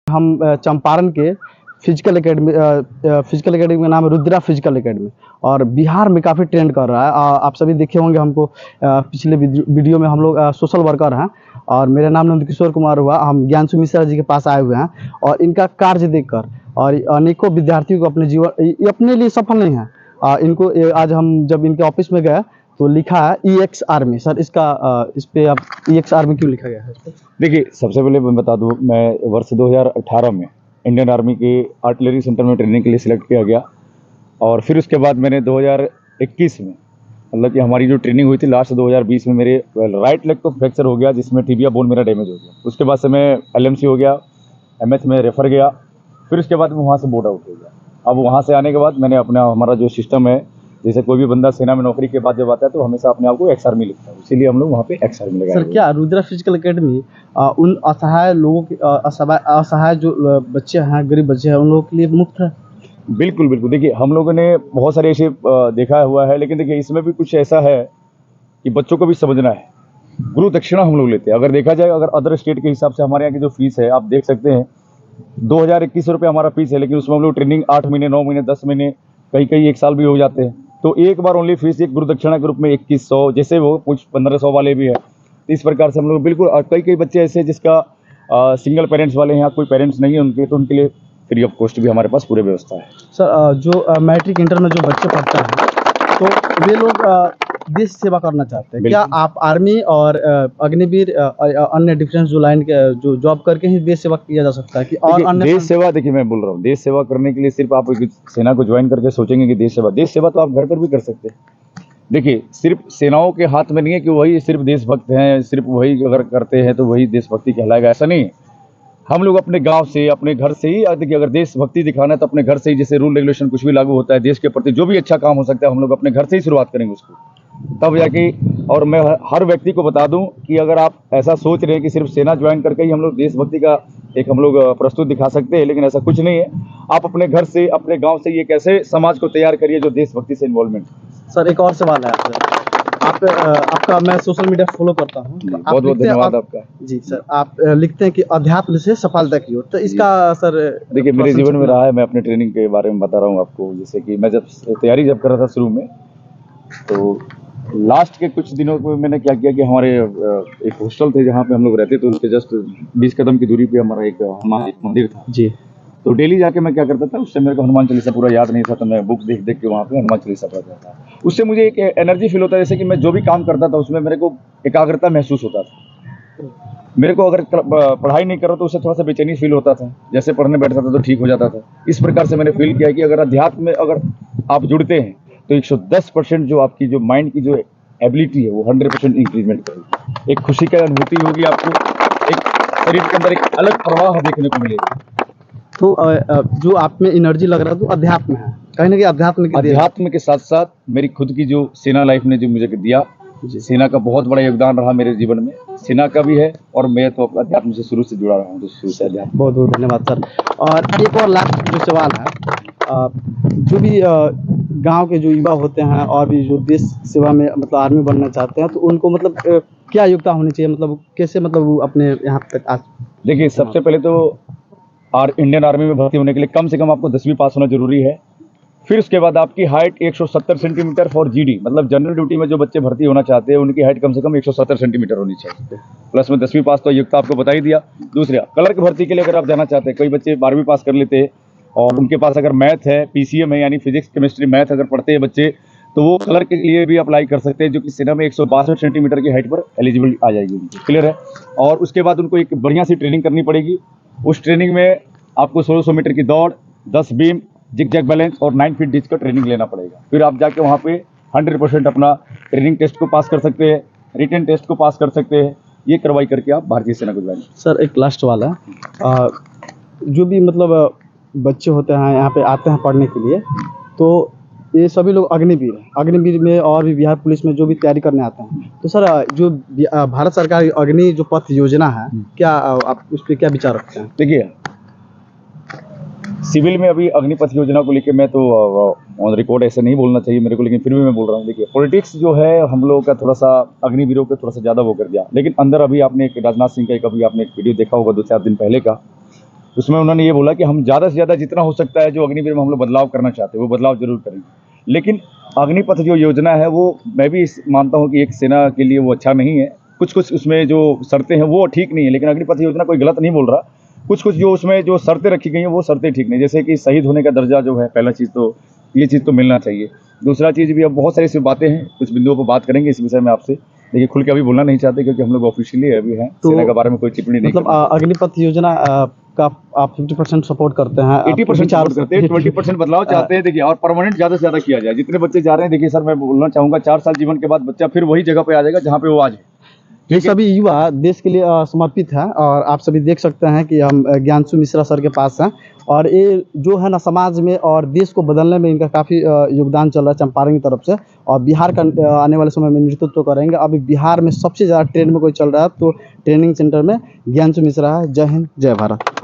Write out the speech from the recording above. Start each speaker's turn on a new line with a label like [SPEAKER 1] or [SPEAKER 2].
[SPEAKER 1] हम चंपारण के physical academy का नाम है रुद्रा फिजिकल एकेडमी और बिहार में काफ़ी ट्रेंड कर रहा है। आप सभी देखे होंगे हमको पिछले वीडियो में हम लोग सोशल वर्कर हैं और मेरा नाम नंदकिशोर कुमार हुआ। हम ज्ञानशु मिश्रा जी के पास आए हुए हैं और इनका कार्य देखकर और अनेकों विद्यार्थियों को अपने जीवन ये अपने लिए सफल नहीं है। इनको आज हम जब इनके ऑफिस में गए तो लिखा है EX आर्मी। सर इसका इस पे आप EX आर्मी क्यों लिखा गया है?
[SPEAKER 2] देखिए, सबसे पहले मैं बता दूं, मैं वर्ष 2018 में इंडियन आर्मी के आर्टिलरी सेंटर में ट्रेनिंग के लिए सिलेक्ट किया गया और फिर उसके बाद मैंने 2021 में मतलब कि हमारी जो ट्रेनिंग हुई थी लास्ट 2020 में मेरे राइट लेग को फ्रैक्चर हो गया, जिसमें टिबिया बोन मेरा डैमेज हो गया। उसके बाद से मैं LMC हो गया, MH में रेफर गया, फिर उसके बाद मैं वहाँ से बोर्ड आउट हो गया। अब वहाँ से आने के बाद मैंने हमारा जो सिस्टम है, जैसे कोई भी बंदा सेना में नौकरी के बाद जब आता है तो हमेशा अपने आप को एक्स आर्मी लिखता है, इसीलिए हम लोग वहाँ पे एक्स आर्मी लगाए।
[SPEAKER 1] सर क्या रुद्रा फिजिकल एकेडमी उन असहाय लोगों की असहाय जो बच्चे हैं, गरीब बच्चे हैं, उन लोगों के लिए मुफ्त है?
[SPEAKER 2] बिल्कुल बिल्कुल। देखिए, हम लोगों ने बहुत सारे ऐसे देखा हुआ है, लेकिन देखिए इसमें भी कुछ ऐसा है कि बच्चों को भी समझना है। गुरु दक्षिणा हम लोग लेते हैं। अगर देखा जाए, अगर अदर स्टेट के हिसाब से हमारे यहाँ की जो फीस है आप देख सकते हैं, 2021 रुपये हमारा फीस है, लेकिन उसमें हम लोग ट्रेनिंग 8 महीने 9 महीने 10 महीने कई 1 साल भी हो जाते हैं। तो एक बार ओनली फीस एक गुरु दक्षिणा के रूप में 2100, जैसे वो कुछ 1500 वाले भी है। इस प्रकार से हम लोग बिल्कुल, कई बच्चे ऐसे जिसका सिंगल पेरेंट्स वाले हैं या कोई पेरेंट्स नहीं है उनके, तो उनके लिए फ्री ऑफ कॉस्ट भी हमारे पास पूरे व्यवस्था है।
[SPEAKER 1] सर जो मैट्रिक इंटर में जो बच्चे पढ़ते हैं तो वे लोग देश सेवा करना चाहते हैं, क्या आप आर्मी और अग्निवीर अन्य डिफेंस जो लाइन के जो जॉब करके ही देश सेवा किया जा सकता है कि और अन्य
[SPEAKER 2] देश सेवा? देखिए, मैं बोल रहा हूँ, देश सेवा करने के लिए सिर्फ आप सेना को ज्वाइन करके सोचेंगे कि देश सेवा तो आप घर पर भी कर सकते हैं। देखिए, सिर्फ सेनाओं के हाथ में नहीं है कि वही सिर्फ देशभक्त हैं, सिर्फ वही अगर करते हैं तो वही देशभक्ति कहलाएगा, ऐसा नहीं है। हम लोग अपने गांव से, अपने घर से ही, देखिए अगर देशभक्ति दिखाना है तो अपने घर से ही, जैसे रूल रेगुलेशन कुछ भी लागू होता है देश के प्रति, जो भी अच्छा काम हो सकता है हम लोग अपने घर से ही शुरुआत करेंगे उसको, तब जाके। और मैं हर व्यक्ति को बता दूं कि अगर आप ऐसा सोच रहे हैं कि सिर्फ सेना ज्वाइन करके ही हम लोग देशभक्ति का एक हम लोग प्रस्तुत दिखा सकते हैं, लेकिन ऐसा कुछ नहीं है। आप अपने घर से, अपने गाँव से ये कैसे समाज को तैयार करिए जो देशभक्ति से इन्वॉल्वमेंट।
[SPEAKER 1] सर एक और सवाल है आपसे। आपका मैं सोशल मीडिया फॉलो करता हूँ,
[SPEAKER 2] बहुत बहुत धन्यवाद आपका।
[SPEAKER 1] जी सर, आप लिखते हैं कि अध्यात्म से सफलता की ओर, तो इसका सर
[SPEAKER 2] देखिए मेरे जीवन में रहा है, मैं अपने ट्रेनिंग के बारे में बता रहा हूँ आपको। जैसे कि मैं जब तैयारी कर रहा था शुरू में, तो लास्ट के कुछ दिनों को मैंने क्या किया कि हमारे एक हॉस्टल थे जहाँ पे हम लोग रहते थे, उसके जस्ट 20 कदम की दूरी पे हमारा एक मंदिर था जी। तो डेली जाके मैं क्या करता था, उससे मेरे को हनुमान चालीसा पूरा याद नहीं था, तो मैं बुक देख के वहाँ पे हनुमान चालीसा पढ़ता था। उससे मुझे एक एनर्जी फील होता है, जैसे कि मैं जो भी काम करता था उसमें मेरे को एकाग्रता महसूस होता था। मेरे को अगर पढ़ाई नहीं करो तो उससे थोड़ा सा बेचैनी फील होता था, जैसे पढ़ने बैठता था तो ठीक हो जाता था। इस प्रकार से मैंने फील किया कि अगर अध्यात्म में अगर आप जुड़ते हैं तो 110% जो आपकी जो माइंड की जो एबिलिटी है वो 100% इंक्रीजमेंट करेगी। एक खुशी की अनुभूति होगी आपको, एक शरीर के अंदर एक अलग प्रवाह देखने को मिलेगा।
[SPEAKER 1] तो जो आप में एनर्जी लग रहा है तो अध्यात्म है, कहीं ना कहीं
[SPEAKER 2] अध्यात्म के साथ साथ मेरी खुद की जो सेना लाइफ ने जो मुझे दिया, सेना का बहुत बड़ा योगदान रहा मेरे जीवन में। सेना का भी है और मैं तो अध्यात्म से शुरू से जुड़ा रहा हूँ, तो शुरू से अध्यात्म।
[SPEAKER 1] बहुत बहुत धन्यवाद सर। और एक और लास्ट जो सवाल है, जो भी गांव के जो युवा होते हैं और भी जो देश सेवा में मतलब आर्मी बनना चाहते हैं, तो उनको मतलब क्या योग्यता होनी चाहिए, मतलब कैसे मतलब वो अपने यहाँ तक आ?
[SPEAKER 2] देखिए, सबसे पहले तो इंडियन आर्मी में भर्ती होने के लिए कम से कम आपको 10वीं पास होना जरूरी है। फिर उसके बाद आपकी हाइट 170 सेंटीमीटर फॉर GD, मतलब जनरल ड्यूटी में जो बच्चे भर्ती होना चाहते हैं उनकी हाइट कम से कम 170 सेंटीमीटर होनी चाहिए। प्लस में 10वीं पास तो युक्त आपको बता ही दिया। दूसरा, क्लर्क भर्ती के लिए अगर आप जाना चाहते हैं, कई बच्चे 12वीं पास कर लेते हैं और उनके पास अगर मैथ है, PCM है, यानी फिजिक्स केमिस्ट्री मैथ अगर पढ़ते हैं बच्चे, तो वो क्लर्क के लिए भी अप्लाई कर सकते हैं, जो कि सेना में 162 सेंटीमीटर की हाइट पर एलिजिबल आ जाएगी उनकी। क्लियर है? और उसके बाद उनको एक बढ़िया सी ट्रेनिंग करनी पड़ेगी। उस ट्रेनिंग में आपको 1600 मीटर की दौड़, 10 बीम, जिग जैग बैलेंस और 9 फीट डिच का ट्रेनिंग लेना पड़ेगा। फिर आप जाके वहाँ पे 100% अपना ट्रेनिंग टेस्ट को पास कर सकते हैं, रिटन टेस्ट को पास कर सकते हैं। ये करवाई करके आप भारतीय सेना को ज्वाइन।
[SPEAKER 1] सर एक लास्ट वाला, जो भी मतलब बच्चे होते हैं यहाँ पे आते हैं पढ़ने के लिए, तो ये सभी लोग अग्निवीर हैं। अग्निवीर में और भी बिहार पुलिस में जो भी तैयारी करने आते हैं, तो सर जो भारत सरकार की अग्नि जो पथ योजना है, क्या आप उस पर क्या विचार रखते हैं?
[SPEAKER 2] देखिए, सिविल में अभी अग्निपथ योजना को लेकर मैं तो ऑन रिकॉर्ड ऐसे नहीं बोलना चाहिए मेरे को, लेकिन फिर भी मैं बोल रहा हूँ। देखिए, पॉलिटिक्स जो है हम लोगों का थोड़ा सा अग्निवीरों पे थोड़ा सा ज़्यादा वो कर दिया, लेकिन अंदर अभी आपने एक राजनाथ सिंह का अभी आपने एक वीडियो देखा होगा 2-4 दिन पहले का, उसमें उन्होंने ये बोला कि हम ज़्यादा से ज़्यादा जितना हो सकता है जो अग्निवीर में हम लोग बदलाव करना चाहते हैं वो बदलाव जरूर करेंगे। लेकिन अग्निपथ जो योजना है वो मैं भी मानता हूँ कि एक सेना के लिए वो अच्छा नहीं है। कुछ कुछ उसमें जो शर्तें हैं वो ठीक नहीं है, लेकिन अग्निपथ योजना कोई गलत नहीं बोल रहा। कुछ कुछ जो उसमें जो शर्तें रखी गई हैं वो शर्तें ठीक नहीं, जैसे कि शहीद होने का दर्जा जो है, पहला चीज़ तो ये चीज़ तो मिलना चाहिए। दूसरा चीज़ भी, अब बहुत सारी ऐसी बातें हैं, कुछ बिंदुओं पर बात करेंगे इस विषय में आपसे। देखिए खुल के अभी बोलना नहीं चाहते क्योंकि हम लोग ऑफिशियली अभी हैं,
[SPEAKER 1] तो
[SPEAKER 2] सेना के बारे में कोई टिप्पणी नहीं
[SPEAKER 1] मतलब
[SPEAKER 2] करना।
[SPEAKER 1] अग्निपथ योजना का आप 50% सपोर्ट करते हैं,
[SPEAKER 2] 80% सपोर्ट करते हैं, 20% बदलाव चाहते हैं। देखिए और परमानेंट ज़्यादा से ज़्यादा किया जाए। जितने बच्चे जा रहे हैं, देखिए सर मैं बोलना चाहूँगा 4 साल जीवन के बाद बच्चा फिर वही जगह पे आ जाएगा जहाँ पे वो आज है।
[SPEAKER 1] ये सभी युवा देश के लिए समर्पित हैं और आप सभी देख सकते हैं कि हम ज्ञानशु मिश्रा सर के पास हैं और ये जो है ना समाज में और देश को बदलने में इनका काफ़ी योगदान चल रहा है चंपारण की तरफ से। और बिहार का आने वाले समय में नेतृत्व करेंगे। अभी बिहार में सबसे ज़्यादा ट्रेंड में कोई चल रहा है तो ट्रेनिंग सेंटर में ज्ञानशु मिश्रा है। जय हिंद, जय भारत।